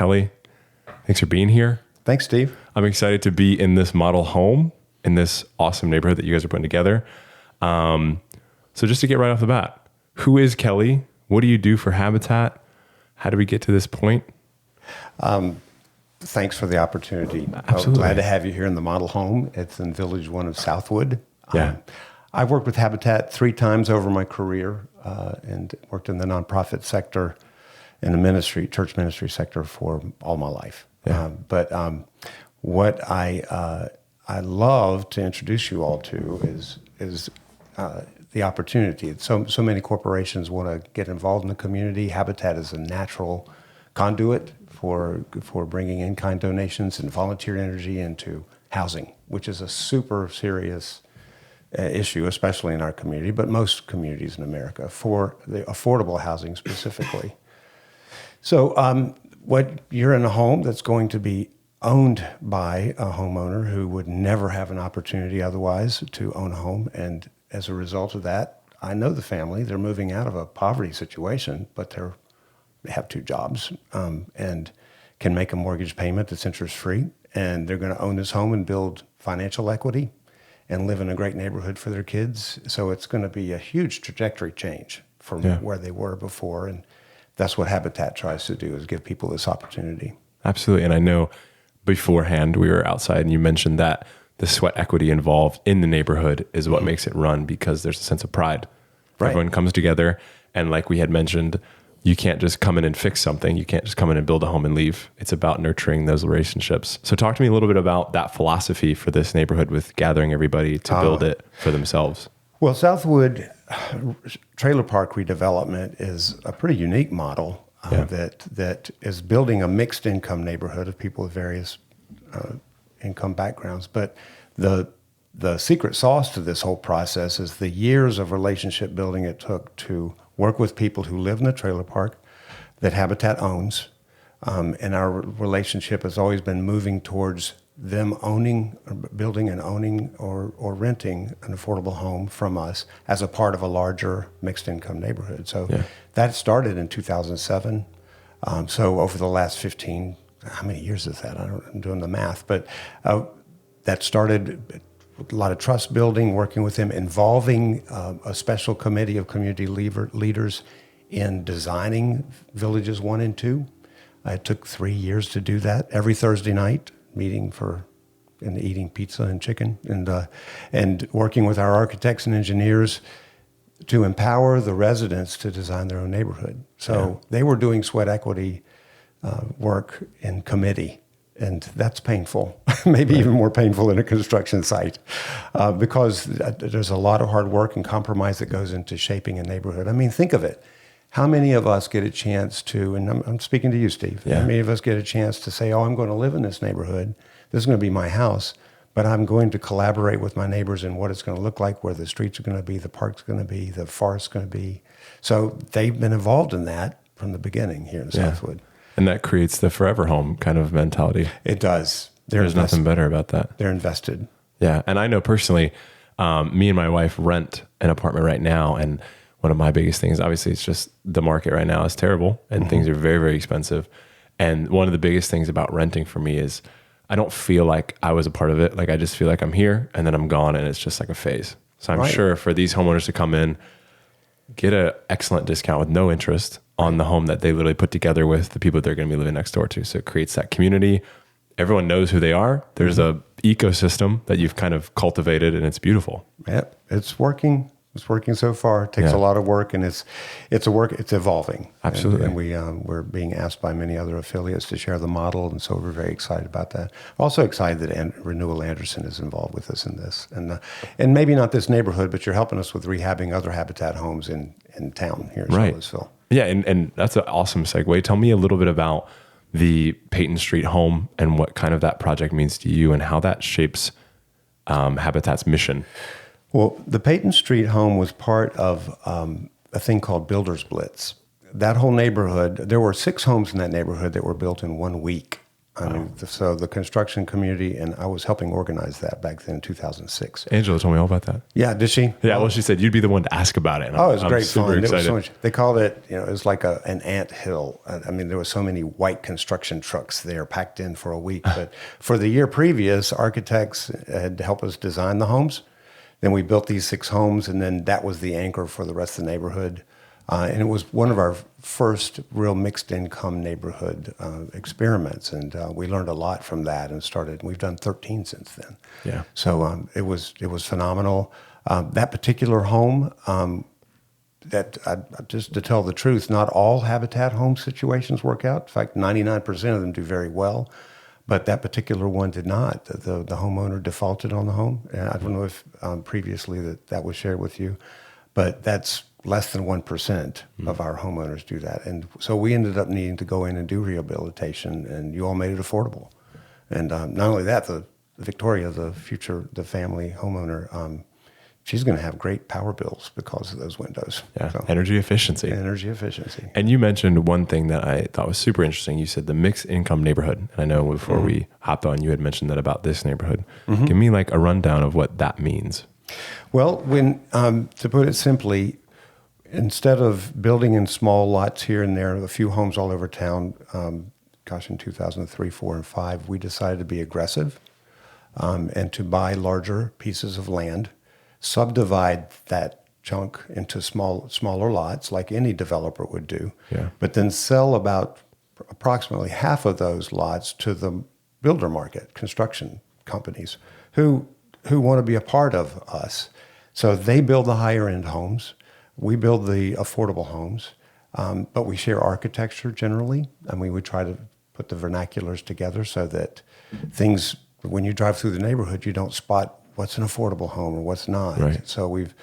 Kelly, thanks for being here. Thanks, Steve. I'm excited to be in this model home in this awesome neighborhood that you guys are putting together. So just to get right off the bat, who is Kelly? What do you do for Habitat? How do we get to this point? Thanks for the opportunity. Absolutely. I'm glad to have you here in the model home. It's in Village 1 of Southwood. Yeah. I've worked with Habitat 3 times over my career and worked in the nonprofit sector and the church ministry sector for all my life. Yeah. But what I love to introduce you all to is the opportunity. So many corporations want to get involved in the community. Habitat is a natural conduit for bringing in-kind donations and volunteer energy into housing, which is a super serious issue, especially in our community, but most communities in America, for the affordable housing specifically. So you're in a home that's going to be owned by a homeowner who would never have an opportunity otherwise to own a home. And as a result of that, I know the family. They're moving out of a poverty situation, but they have 2 jobs and can make a mortgage payment that's interest-free. And they're going to own this home and build financial equity and live in a great neighborhood for their kids. So it's going to be a huge trajectory change from where they were before. And that's what Habitat tries to do, is give people this opportunity. Absolutely. And I know beforehand we were outside and you mentioned that the sweat equity involved in the neighborhood is what makes it run, because there's a sense of pride. Right. Everyone comes together. And like we had mentioned, you can't just come in and fix something. You can't just come in and build a home and leave. It's about nurturing those relationships. So talk to me a little bit about that philosophy for this neighborhood with gathering everybody to build it for themselves. Well, Southwood Trailer Park redevelopment is a pretty unique model that is building a mixed income neighborhood of people with various income backgrounds. But the secret sauce to this whole process is the years of relationship building it took to work with people who live in the trailer park that Habitat owns. And our relationship has always been moving towards them building and owning or renting an affordable home from us as a part of a larger mixed income neighborhood. So that started in 2007. So over the last 15, how many years is that? I'm doing the math, but that started a lot of trust building, working with them, involving a special committee of community leaders in designing Villages 1 and 2. It took 3 years to do that. Every Thursday night, meeting and eating pizza and chicken, and working with our architects and engineers to empower the residents to design their own neighborhood. So they were doing sweat equity work in committee. And that's painful, maybe even more painful than a construction site, because there's a lot of hard work and compromise that goes into shaping a neighborhood. I mean, think of it. How many of us get a chance to, and I'm speaking to you, Steve, how many of us get a chance to say, I'm going to live in this neighborhood. This is going to be my house, but I'm going to collaborate with my neighbors in what it's going to look like, where the streets are going to be, the park's going to be, the forest's going to be. So they've been involved in that from the beginning here in Southwood. And that creates the forever home kind of mentality. It does. There's nothing better about that. They're invested. Yeah. And I know personally, me and my wife rent an apartment right now. And one of my biggest things, obviously, it's just the market right now is terrible and things are very, very expensive. And one of the biggest things about renting for me is I don't feel like I was a part of it. Like I just feel like I'm here and then I'm gone and it's just like a phase. So I'm sure for these homeowners to come in, get an excellent discount with no interest on the home that they literally put together with the people they're going to be living next door to. So it creates that community. Everyone knows who they are. There's a ecosystem that you've kind of cultivated and it's beautiful. Yep. It's working. It's working so far. It takes a lot of work, and it's evolving. Absolutely. And we're being asked by many other affiliates to share the model, and so we're very excited about that. Also excited that Renewal Andersen is involved with us in this, and maybe not this neighborhood, but you're helping us with rehabbing other Habitat homes in town here in Charlottesville. Yeah, and that's an awesome segue. Tell me a little bit about the Paton Street home and what kind of that project means to you and how that shapes Habitat's mission. Well, the Paton Street home was part of a thing called Builders Blitz. That whole neighborhood, there were 6 homes in that neighborhood that were built in 1 week. I mean, so the construction community, and I was helping organize that back then in 2006. Angela told me all about that. Yeah, did she? Yeah, well, she said you'd be the one to ask about it. And Oh, it was great super fun. Excited. It was so much, they called it, it was like an ant hill. I mean, there were so many white construction trucks there packed in for a week. But for the year previous, architects had helped us design the homes. Then we built these 6 homes, and then that was the anchor for the rest of the neighborhood. And it was one of our first real mixed income neighborhood experiments. And we learned a lot from that and we've done 13 since then. Yeah. So it was phenomenal. That particular home, just to tell the truth, not all Habitat home situations work out. In fact, 99% of them do very well. But that particular one did not. The homeowner defaulted on the home. And I don't know if previously that was shared with you, but that's less than 1% of our homeowners do that. And so we ended up needing to go in and do rehabilitation, and you all made it affordable. And not only that, the Victoria, the family homeowner, she's going to have great power bills because of those windows. Yeah, so, energy efficiency. Energy efficiency. And you mentioned one thing that I thought was super interesting. You said the mixed income neighborhood. And I know before we hopped on, you had mentioned that about this neighborhood. Give me like a rundown of what that means. Well, when to put it simply, instead of building in small lots here and there, a few homes all over town, in 2003, 4, and 5, we decided to be aggressive and to buy larger pieces of land, subdivide that chunk into smaller lots like any developer would do, but then sell about approximately half of those lots to the builder market, construction companies who want to be a part of us. So they build the higher end homes. We build the affordable homes, but we share architecture generally, and we would try to put the vernaculars together so that things, when you drive through the neighborhood, you don't spot what's an affordable home or what's not. Right. So we've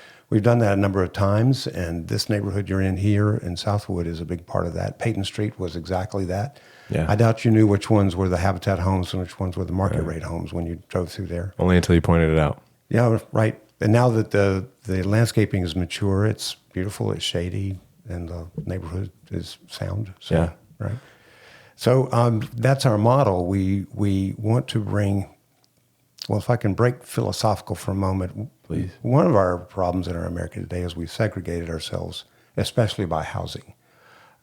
done that a number of times, and this neighborhood you're in here in Southwood is a big part of that. Paton Street was exactly that. Yeah. I doubt you knew which ones were the Habitat homes and which ones were the market rate homes when you drove through there. Only until you pointed it out. Yeah, right. And now that the landscaping is mature, it's beautiful, it's shady, and the neighborhood is sound. So, yeah. Right. So that's our model. We want to bring, well, if I can break philosophical for a moment. Please. One of our problems in our America today is we've segregated ourselves, especially by housing.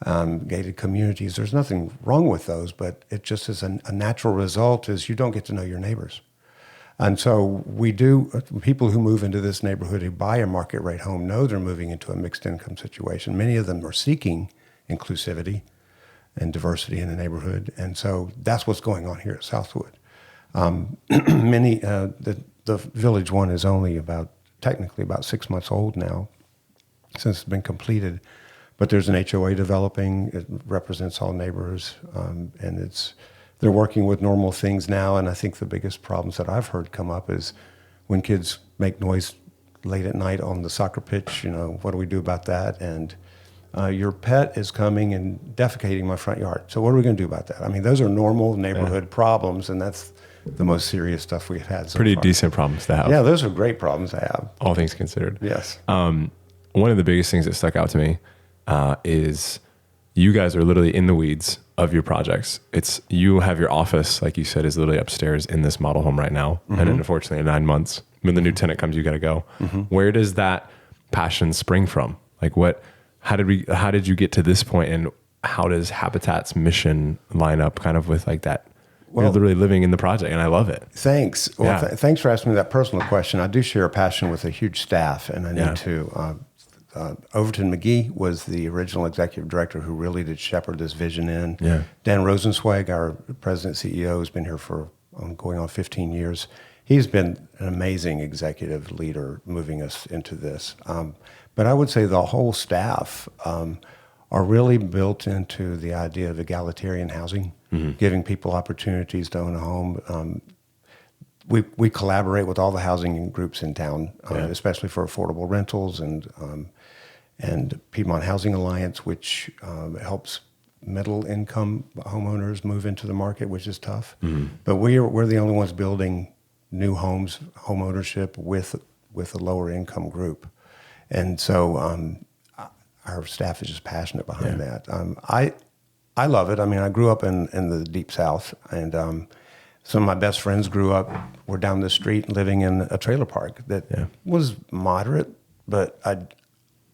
Gated communities, there's nothing wrong with those, but it just is a natural result is you don't get to know your neighbors. And so people who move into this neighborhood who buy a market rate home know they're moving into a mixed income situation. Many of them are seeking inclusivity and diversity in the neighborhood. And so that's what's going on here at Southwood. The Village One is only technically about 6 months old now since it's been completed. But there's an HOA developing. It represents all neighbors, and they're working with normal things now. And I think the biggest problems that I've heard come up is when kids make noise late at night on the soccer pitch. What do we do about that? And your pet is coming and defecating my front yard. So what are we going to do about that? I mean, those are normal neighborhood problems, and that's the most serious stuff we've had so Pretty far. decent problems to have. Yeah, those are great problems to have. All things considered. Yes. One of the biggest things that stuck out to me is you guys are literally in the weeds of your projects. You have your office, like you said, is literally upstairs in this model home right now. And then unfortunately in 9 months, when the new tenant comes, you got to go. Where does that passion spring from? Like how did you get to this point, and how does Habitat's mission line up kind of with like that? You're literally living in the project, and I love it. Thanks. Well, thanks for asking me that personal question. I do share a passion with a huge staff, and I need to. Overton McGee was the original executive director who really did shepherd this vision in. Yeah. Dan Rosenzweig, our president CEO, has been here for going on 15 years. He's been an amazing executive leader moving us into this. But I would say the whole staff are really built into the idea of egalitarian housing, giving people opportunities to own a home. We collaborate with all the housing groups in town, especially for affordable rentals and Piedmont Housing Alliance, which helps middle income homeowners move into the market, which is tough. But we're the only ones building new homes, home ownership with a lower income group. And so our staff is just passionate behind that. I love it. I mean, I grew up in the Deep South, and some of my best friends were down the street living in a trailer park that was moderate, but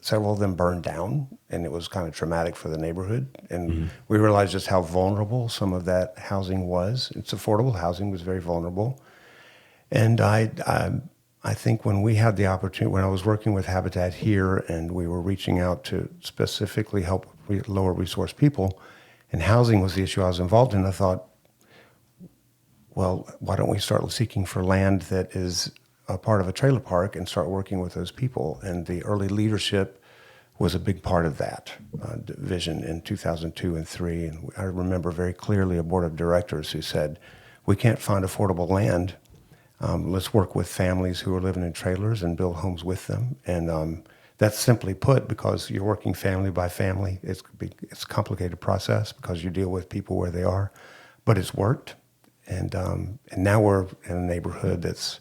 several of them burned down, and it was kind of traumatic for the neighborhood. And we realized just how vulnerable some of that housing was. It's affordable housing, was very vulnerable. And I think when we had the opportunity, when I was working with Habitat here, and we were reaching out to specifically help lower resource people, and housing was the issue I was involved in, I thought, well, why don't we start seeking for land that is a part of a trailer park and start working with those people? And the early leadership was a big part of that vision in 2002 and 2003. And I remember very clearly a board of directors who said, we can't find affordable land. Let's work with families who are living in trailers and build homes with them. And that's simply put, because you're working family by family. It's a complicated process because you deal with people where they are, but it's worked. And now we're in a neighborhood that's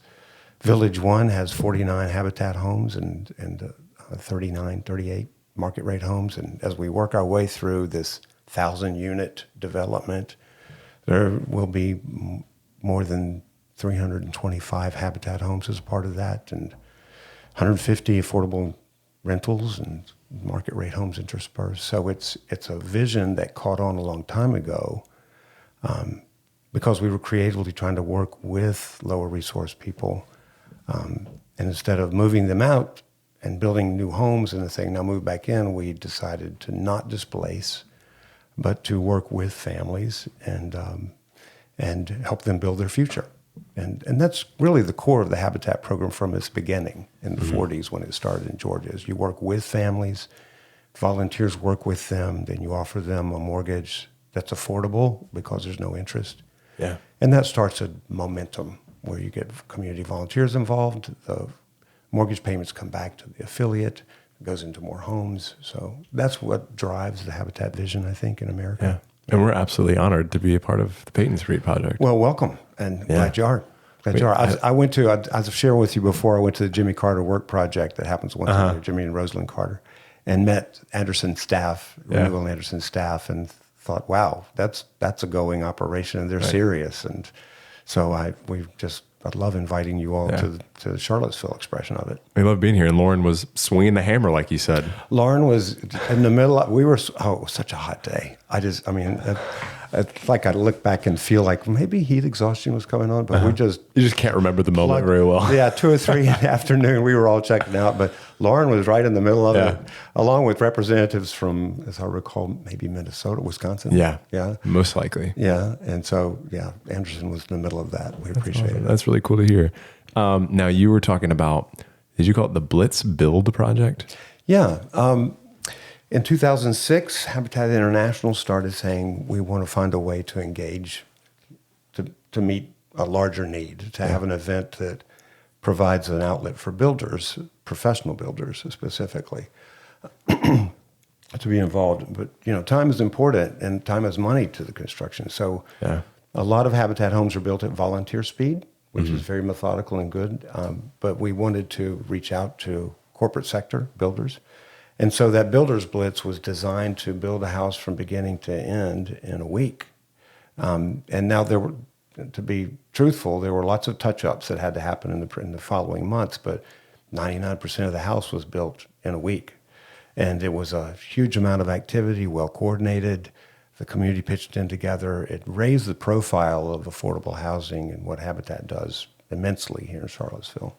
Village 1 has 49 Habitat homes and 38 market rate homes. And as we work our way through this 1,000-unit development, there will be more than 325 Habitat homes as a part of that, and 150 affordable rentals and market rate homes interspersed. So it's a vision that caught on a long time ago, because we were creatively trying to work with lower resource people. And instead of moving them out and building new homes and saying, now move back in, we decided to not displace, but to work with families and help them build their future. And that's really the core of the Habitat program from its beginning in the 40s when it started in Georgia. Is you work with families, volunteers work with them, then you offer them a mortgage that's affordable because there's no interest. Yeah. And that starts a momentum where you get community volunteers involved. The mortgage payments come back to the affiliate. It goes into more homes. So that's what drives the Habitat vision, I think, in America. Yeah. And we're absolutely honored to be a part of the Paton Street project. Well, welcome, and glad you are. I've shared with you before, I went to the Jimmy Carter Work Project that happens once a year, Jimmy and Rosalind Carter, and met Andersen staff, Renewal and Andersen staff, and thought, wow, that's a going operation, and they're serious. And so I'd love inviting you all to the Charlottesville expression of it. We love being here. And Lauren was swinging the hammer, like you said. Lauren was in the middle. It was such a hot day. It's like I look back and feel like maybe heat exhaustion was coming on, but you just can't remember the moment very well. Yeah, 2 or 3 in the afternoon, we were all checking out, but Lauren was right in the middle of it, along with representatives from, as I recall, maybe Minnesota, Wisconsin. Yeah, yeah, most likely. Yeah, and so Andersen was in the middle of that. We appreciate it. That's really cool to hear. Now you were talking about, did you call it the Blitz Build Project? Yeah. In 2006, Habitat International started saying we want to find a way to engage, to meet a larger need, to have an event that provides an outlet for builders, professional builders specifically, to be involved. But, time is important, and time is money to the construction. So a lot of Habitat homes are built at volunteer speed, which is very methodical and good. But we wanted to reach out to corporate sector builders. And so that Builders Blitz was designed to build a house from beginning to end in a week. And now to be truthful, there were lots of touch-ups that had to happen in the following months, but 99% of the house was built in a week. And it was a huge amount of activity, well coordinated. The community pitched in together. It raised the profile of affordable housing and what Habitat does immensely here in Charlottesville.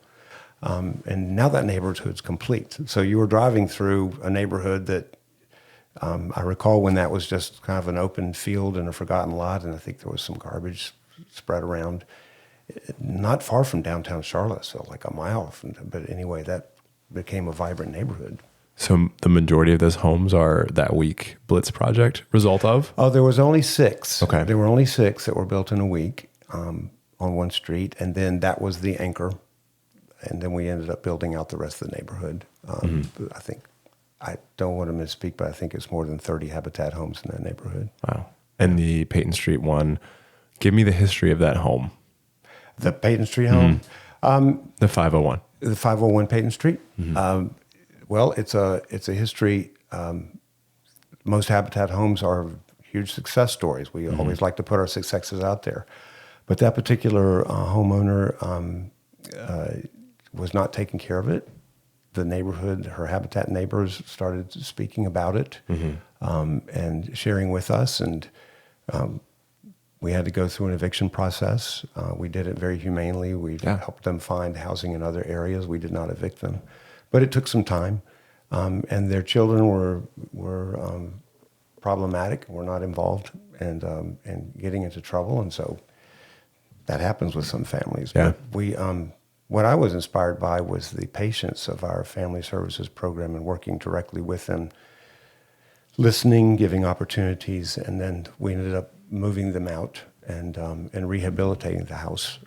And now that neighborhood's complete. So you were driving through a neighborhood that I recall when that was just kind of an open field and a forgotten lot, and I think there was some garbage spread around. Not far from downtown Charlottesville, like a mile but anyway, that became a vibrant neighborhood. So the majority of those homes are that week Blitz project result of? Oh, there was only 6. Okay. There were only 6 that were built in a week on one street, and then that was the anchor. And then we ended up building out the rest of the neighborhood. I don't want to misspeak, but I think it's more than 30 Habitat homes in that neighborhood. Wow. And the Paton Street one, give me the history of that home. The Paton Street home? The 501. The 501 Paton Street? Well, it's a history. Most Habitat homes are huge success stories. We always like to put our successes out there. But that particular homeowner was not taking care of it. The neighborhood, her Habitat neighbors started speaking about it and sharing with us. And we had to go through an eviction process. We did it very humanely. We helped them find housing in other areas. We did not evict them. But it took some time. And their children were problematic, were not involved, and getting into trouble. And so that happens with some families. Yeah. But we, what I was inspired by was the patience of our family services program and working directly with them, listening, giving opportunities, and then we ended up moving them out and rehabilitating the house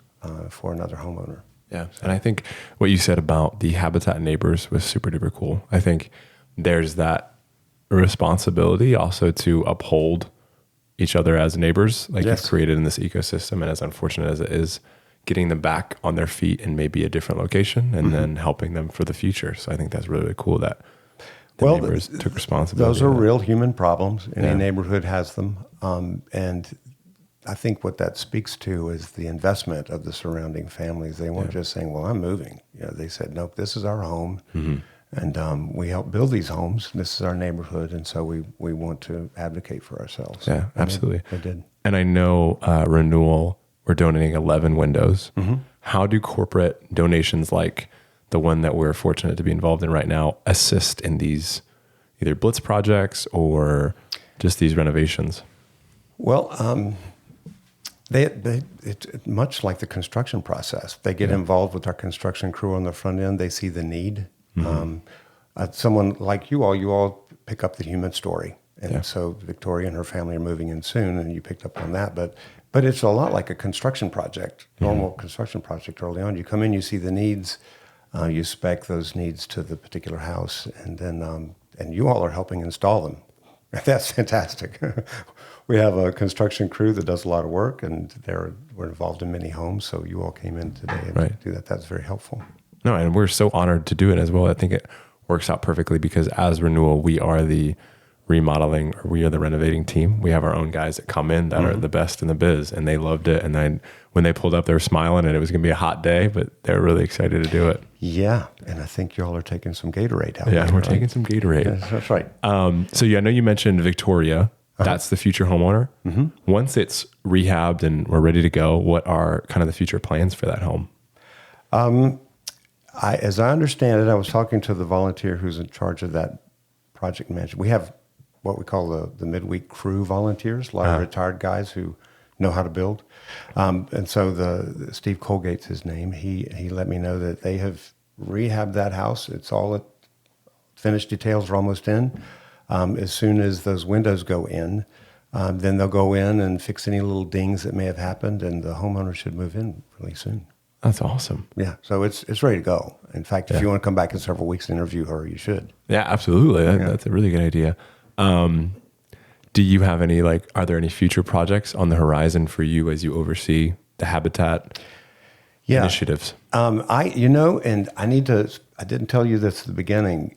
for another homeowner. Yeah. And I think what you said about the Habitat neighbors was super duper cool. I think there's that responsibility also to uphold each other as neighbors, like you've created in this ecosystem. And as unfortunate as it is, getting them back on their feet in maybe a different location and then helping them for the future. So I think that's really, really cool that the neighbors took responsibility. Those are real human problems. Any neighborhood has them. And I think what that speaks to is the investment of the surrounding families. They weren't just saying, well, I'm moving. They said, nope, this is our home. And we help build these homes. This is our neighborhood. And so we want to advocate for ourselves. Yeah, absolutely. They did. And I know Renewal, we're donating 11 windows. How do corporate donations like the one that we're fortunate to be involved in right now assist in these either Blitz projects or just these renovations? Well, it's much like the construction process. They get involved with our construction crew on the front end. They see the need. Someone like you all pick up the human story. And so Victoria and her family are moving in soon, and you picked up on that. But it's a lot like a construction project, normal construction project early on. You come in, you see the needs, you spec those needs to the particular house, and then and you all are helping install them. That's fantastic. We have a construction crew that does a lot of work, and we're involved in many homes. So you all came in today and do that. That's very helpful. No, and we're so honored to do it as well. I think it works out perfectly because as Renewal, we are the remodeling, or we are the renovating team. We have our own guys that come in that are the best in the biz, and they loved it. And then when they pulled up, they were smiling, and it was going to be a hot day, but they were really excited to do it. Yeah, and I think y'all are taking some Gatorade out. Yeah, we're taking some Gatorade. Yeah, that's right. So I know you mentioned Victoria. That's the future homeowner. Once it's rehabbed and we're ready to go, what are kind of the future plans for that home? As I understand it, I was talking to the volunteer who's in charge of that project management. We have what we call the midweek crew volunteers, a lot of retired guys who know how to build. And so the Steve Colgate's his name. He let me know that they have rehabbed that house. It's all finished details are almost in. As soon as those windows go in, then they'll go in and fix any little dings that may have happened, and the homeowner should move in really soon. That's awesome. Yeah, so it's ready to go. In fact, if you want to come back in several weeks and interview her, you should. Yeah, absolutely. That's a really good idea. Do you have any, are there any future projects on the horizon for you as you oversee the Habitat initiatives? And I didn't tell you this at the beginning.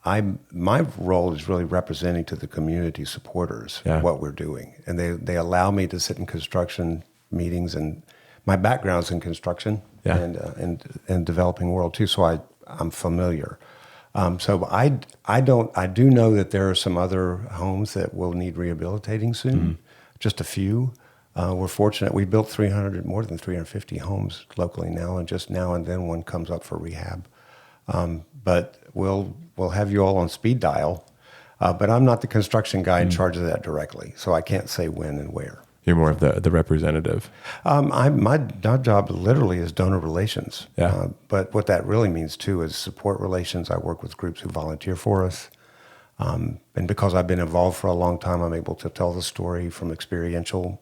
My role is really representing to the community supporters what we're doing. And they allow me to sit in construction meetings, and my background's in construction and developing world too, so I'm familiar. So I do know that there are some other homes that will need rehabilitating soon, just a few. We're fortunate. We built more than 350 homes locally now, and just now and then one comes up for rehab. But we'll have you all on speed dial. But I'm not the construction guy in charge of that directly, so I can't say when and where. You're more of the representative. My job literally is donor relations. Yeah. But what that really means too is support relations. I work with groups who volunteer for us. And because I've been involved for a long time, I'm able to tell the story from experiential,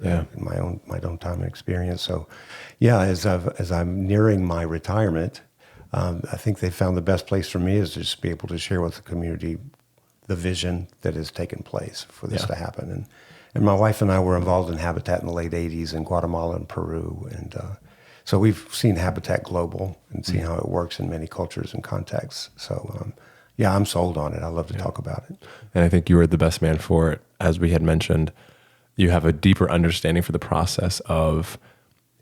in my own time and experience. So as I'm nearing my retirement, I think they found the best place for me is to just be able to share with the community the vision that has taken place for this to happen. And my wife and I were involved in Habitat in the late 80s in Guatemala and Peru. And so we've seen Habitat global and seen how it works in many cultures and contexts. So, Yeah, I'm sold on it. I love to talk about it. And I think you were the best man for it. As we had mentioned, you have a deeper understanding for the process of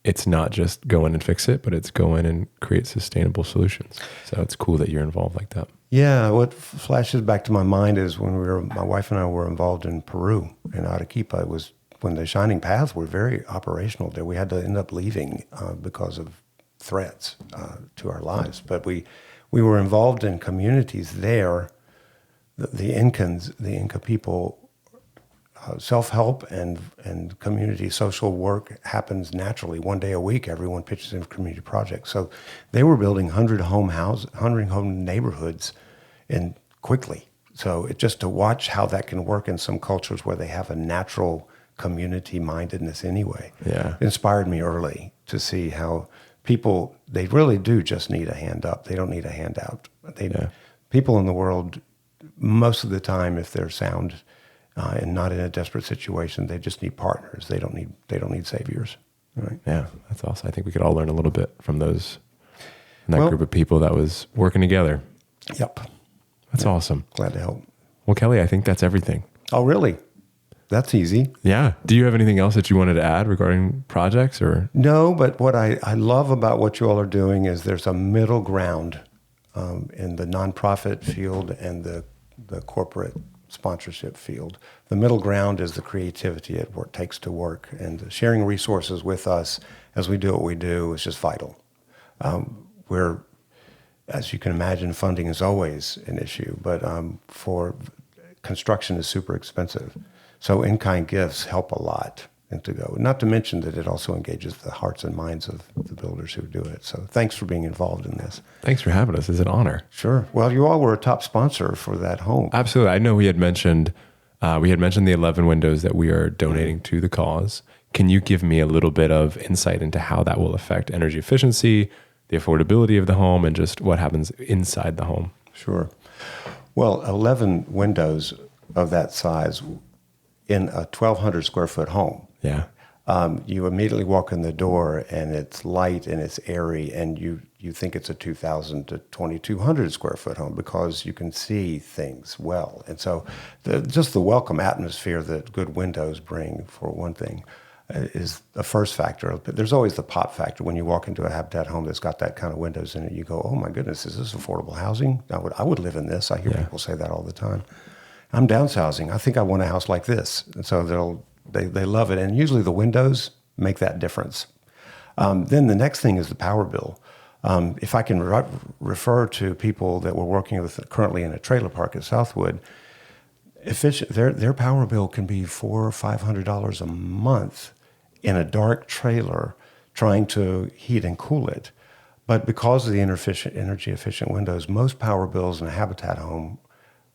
it's not just go in and fix it, but it's go in and create sustainable solutions. So it's cool that you're involved like that. Yeah, what flashes back to my mind is when my wife and I were involved in Peru, in Arequipa. It was when the Shining Paths were very operational there. We had to end up leaving because of threats to our lives. But we were involved in communities there. The Inca people, self-help and community social work happens naturally. One day a week, everyone pitches in for community projects. So they were building 100 home neighborhoods and quickly. So just to watch how that can work in some cultures where they have a natural community mindedness anyway, inspired me early to see how people, they really do just need a hand up. They don't need a handout. People in the world, most of the time, if they're sound and not in a desperate situation, they just need partners. They don't need saviors. Right? Yeah, that's awesome. I think we could all learn a little bit from that group of people that was working together. Yep. That's awesome. Glad to help. Well, Kelly, I think that's everything. Oh, really? That's easy. Yeah. Do you have anything else that you wanted to add regarding projects or? No, but what I love about what you all are doing is there's a middle ground in the nonprofit field and the corporate sponsorship field. The middle ground is the creativity at what it takes to work, and sharing resources with us as we do what we do is just vital. As you can imagine, funding is always an issue, but for construction is super expensive. So in-kind gifts help a lot and to go. Not to mention that it also engages the hearts and minds of the builders who do it. So thanks for being involved in this. Thanks for having us. It's an honor. Sure. Well, you all were a top sponsor for that home. Absolutely. I know we had mentioned the 11 windows that we are donating to the cause. Can you give me a little bit of insight into how that will affect energy efficiency, the affordability of the home, and just what happens inside the home? Sure. Well, 11 windows of that size in a 1,200 square foot home. Yeah. You immediately walk in the door and it's light and it's airy, and you think it's a 2,000 to 2,200 square foot home because you can see things well. And so just the welcome atmosphere that good windows bring, for one thing, is the first factor. But there's always the pop factor. When you walk into a Habitat home that's got that kind of windows in it, you go, oh my goodness, is this affordable housing? I would live in this. I hear people say that all the time. I'm downsizing. I think I want a house like this. And so they love it. And usually the windows make that difference. Then the next thing is the power bill. If I can refer to people that we're working with currently in a trailer park at Southwood, their power bill can be $400 or $500 a month in a dark trailer trying to heat and cool it. But because of the energy efficient windows, most power bills in a Habitat home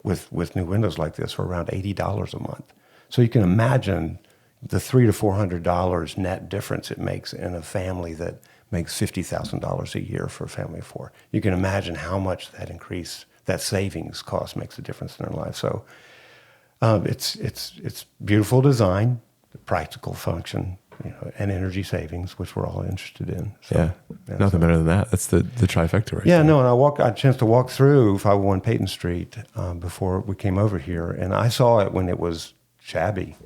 with new windows like this are around $80 a month. So you can imagine the $300 to $400 net difference it makes in a family that makes $50,000 a year for a family of four. You can imagine how much that savings cost makes a difference in their life. So it's beautiful design, practical function, and energy savings, which we're all interested in. So, nothing better than that. That's the trifecta right there. And I had a chance to walk through 501 Paton Street before we came over here, and I saw it when it was shabby,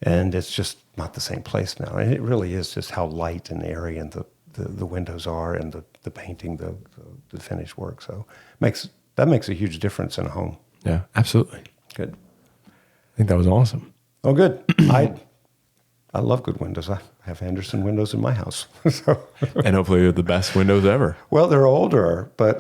and it's just not the same place now. And it really is just how light and airy and the windows are, and the painting, the finish work. So that makes a huge difference in a home. Yeah, absolutely. Good. I think that was awesome. Oh, good. I love good windows. I have Andersen windows in my house. And hopefully they're the best windows ever. Well, they're older, but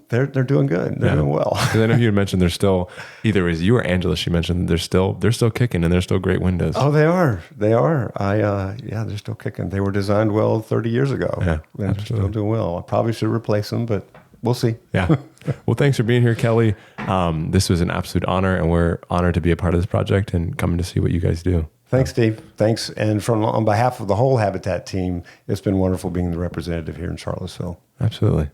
they're doing good. They're doing well. Because I know you had mentioned they're still, either as you or Angela, she mentioned they're still kicking and they're still great windows. Oh, they are. They are. They're still kicking. They were designed well 30 years ago. Yeah, they're still doing well. I probably should replace them, but we'll see. Yeah. Well, thanks for being here, Kelly. This was an absolute honor, and we're honored to be a part of this project and coming to see what you guys do. Thanks, Steve. Thanks. And on behalf of the whole Habitat team, it's been wonderful being the representative here in Charlottesville. Absolutely.